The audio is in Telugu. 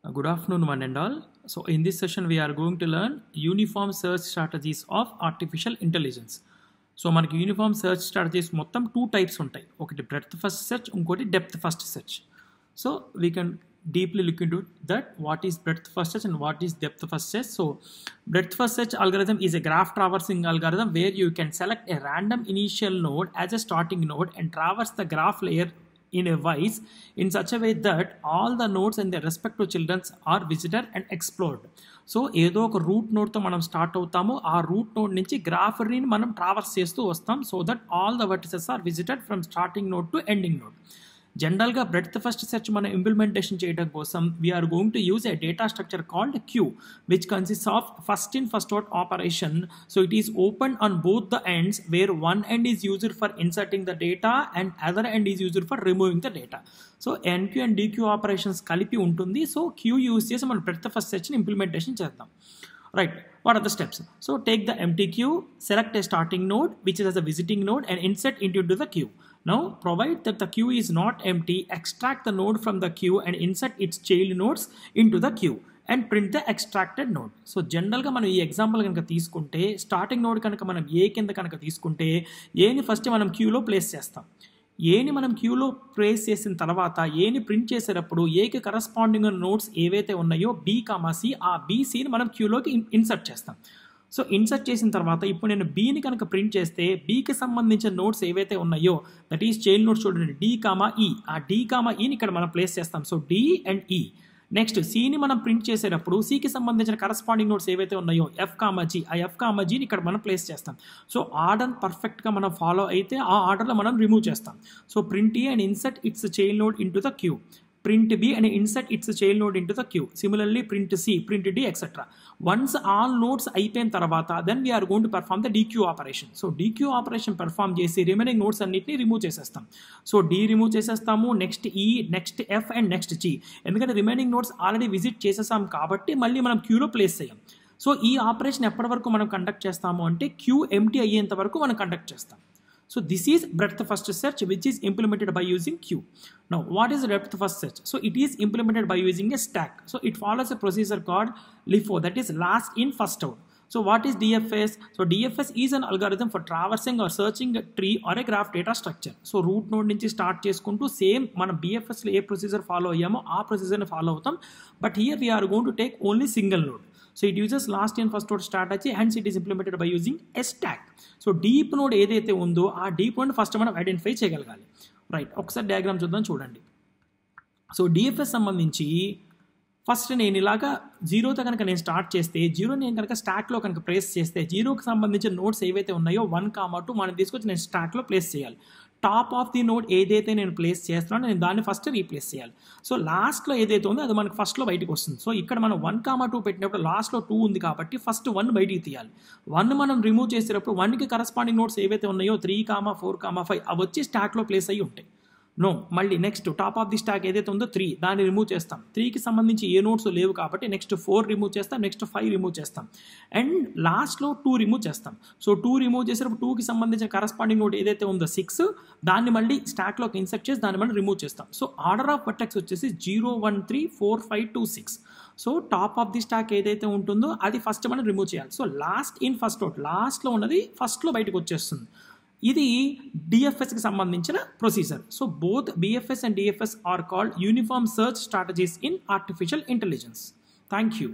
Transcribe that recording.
Good afternoon, one and all. So in this session, we are going to learn uniform search strategies of artificial intelligence. So మనకి యూనిఫామ్ సెర్చ్ స్ట్రాటజీస్ మొత్తం 2 టైప్స్ ఉంటాయి. ఒకటి బ్రెడ్త్ ఫస్ట్ సెర్చ్, ఇంకోటి depth first search. So we can deeply look into that what is breadth first search and what is depth first search. So breadth first search algorithm is a graph traversing algorithm where you can select a random initial node as a starting node and traverse the graph layer in a wise in such a way that all the nodes and their respective children are visited and explored. So ఏదో ఒక రూట్ నోడ్తో మనం స్టార్ట్ అవుతాము, ఆ రూట్ నోడ్ నుంచి గ్రాఫ్ని మనం ట్రావర్స్ చేస్తూ వస్తాం so that all the vertices are visited from starting node to ending node. జనరల్గా బ్రెడ్త్ ఫస్ట్ సెర్చ్ మనం ఇంప్లిమెంటేషన్ చేయడం కోసం we're going to use a data structure called queue which consist of first in first out operation. So it is open on both the ends where one end is used for inserting the data and other end is used for removing the data. So NQ and DQ operations కలిపి ఉంటుంది. సో క్యూ యూజ్ చేసి మనం బ్రెడ్త్ ఫస్ట్ సెర్చ్ని ఇంప్లిమెంటేషన్ చేద్దాం. Right, what are the steps? So take the empty queue, select a starting node which is as a visiting node and insert into the queue. Now provide that the queue is not empty, extract the node from the queue and insert its child nodes into the queue and print the extracted node. So జనరల్గా మనం ఈ ఎగ్జాంపుల్ కనుక తీసుకుంటే స్టార్టింగ్ నోడ్ కనుక మనం ఏ కింద కనుక తీసుకుంటే ఏని ఫస్ట్ మనం క్యూలో ప్లేస్ చేస్తాం. ఏని మనం క్యూలో ప్లేస్ చేసిన తర్వాత ఏని ప్రింట్ చేసేటప్పుడు ఏకి కరస్పాండింగ్ నోట్స్ ఏవైతే ఉన్నాయో బి కామా సి, ఆ బీసీని మనం క్యూలోకి ఇన్సర్ట్ చేస్తాం. సో ఇన్సర్ట్ చేసిన తర్వాత ఇప్పుడు నేను బీని కనుక ప్రింట్ చేస్తే బీకి సంబంధించిన నోట్స్ ఏవైతే ఉన్నాయో దట్ ఈస్ చైల్డ్ నోట్స్ చూడండి డి కామా ఈ, ఆ డి కామా ఈని ఇక్కడ మనం ప్లేస్ చేస్తాం. సో డి అండ్ ఈ. నెక్స్ట్ సిని మనం ప్రింట్ చేసేటప్పుడు సికి సంబంధించిన కరస్పాండింగ్ నోట్స్ ఏవైతే ఉన్నాయో ఎఫ్ కామా జీ, ఆ ఎఫ్ కామా జీని ఇక్కడ మనం ప్లేస్ చేస్తాం. సో ఆర్డర్ పర్ఫెక్ట్గా మనం ఫాలో అయితే ఆ ఆర్డర్లో మనం రిమూవ్ చేస్తాం. So print A and insert its child node into the queue, print B and insert its child node into the queue. Similarly, print C, print D, etc. Once all nodes అయిపోయిన తర్వాత then we are going to perform the DQ operation. So DQ operation perform చేసి remaining nodes అన్నిటిని రిమూవ్ చేసేస్తాం. సో D రిమూవ్ చేసేస్తాము, next E, next F and next G. ఎందుకంటే రిమైనింగ్ నోడ్స్ ఆల్రెడీ విజిట్ చేసేసాం కాబట్టి మళ్ళీ మనం క్యూలో ప్లేస్ చేయం. సో ఈ ఆపరేషన్ ఎప్పటి వరకు మనం కండక్ట్ చేస్తాము అంటే క్యూ ఎంటీ అయ్యేంత వరకు మనం కండక్ట్ చేస్తాం. So this is breadth first search which is implemented by using queue. Now what is depth first search? So it is implemented by using a stack. So it follows a procedure called LIFO, that is last in first out. So what is DFS? So DFS is an algorithm for traversing or searching a tree or a graph data structure. So root node నుంచి start చేసుకుంటూ సేమ్ మనం BFS లో ఏ ప్రొసీజర్ ఫాలో అయ్యామో ఆ ప్రొసీజర్ని ఫాలో అవుతాం. But here we are going to take only single node. So it uses last in first out strategy, hence it is implemented by using a stack. So deep node ఏదైతే ఉందో ఆ డీప్ నోడ్ ఫస్ట్ మనం ఐడెంటిఫై చేయగలగాలి. రైట్, ఒకసారి డయాగ్రామ్ చూద్దాం చూడండి. సో డిఎఫ్ఎస్ సంబంధించి ఫస్ట్ నేను ఇలాగా జీరోతో కనుక నేను స్టార్ట్ చేస్తే జీరో నేను కనుక స్టాక్లో కనుక ప్లేస్ చేస్తే జీరోకి సంబంధించిన నోట్స్ ఏవైతే ఉన్నాయో 1, 2 మనం తీసుకొచ్చి నేను స్టాక్లో ప్లేస్ చేయాలి. టాప్ ఆఫ్ ది నోడ్ ఏదైతే నేను ప్లేస్ చేస్తున్నానో నేను దాన్ని ఫస్ట్ రీప్లేస్ చేయాలి. సో లాస్ట్లో ఏదైతే ఉందో అది మనకు ఫస్ట్లో బయటకు వస్తుంది. సో ఇక్కడ మనం 1, 2 పెట్టినప్పుడు లాస్ట్లో 2 ఉంది కాబట్టి ఫస్ట్ 1 బయటికి తీయాలి. 1 మనం రిమూవ్ చేసేటప్పుడు 1కి కరస్పాండింగ్ నోట్స్ ఏవైతే ఉన్నాయో 3, 4, 5 అవి వచ్చి స్టాక్లో ప్లేస్ అయ్యి ఉంటాయి. నో, మళ్ళీ next top of the stack ఏదైతే ఉందో 3 దాన్ని రిమూవ్ చేస్తాం. 3కి సంబంధించి ఏ నోట్స్ లేవు కాబట్టి నెక్స్ట్ 4 రిమూవ్ చేస్తాం, నెక్స్ట్ 5 రిమూవ్ చేస్తాం అండ్ లాస్ట్లో 2 రిమూవ్ చేస్తాం. సో 2 రిమూవ్ చేసేటప్పుడు 2కి సంబంధించిన కరస్పాండింగ్ నోట్ ఏదైతే ఉందో 6 దాన్ని మళ్ళీ స్టాక్లోకి ఇన్సర్ట్ చేసి దాన్ని మళ్ళీ రిమూవ్ చేస్తాం. సో ఆర్డర్ ఆఫ్ వర్టెక్స్ వచ్చేసి 0, 1, 3, 4, 5, 2, 6. So top of the stack ఏదైతే ఉంటుందో అది ఫస్ట్ మనం రిమూవ్ చేయాలి. So last in first out, లాస్ట్లో ఉన్నది ఫస్ట్లో బయటకు వచ్చేస్తుంది. ఇది డిఎఫ్ఎస్కి సంబంధించిన procedure. So both BFS and DFS are called uniform search strategies in artificial intelligence. Thank you.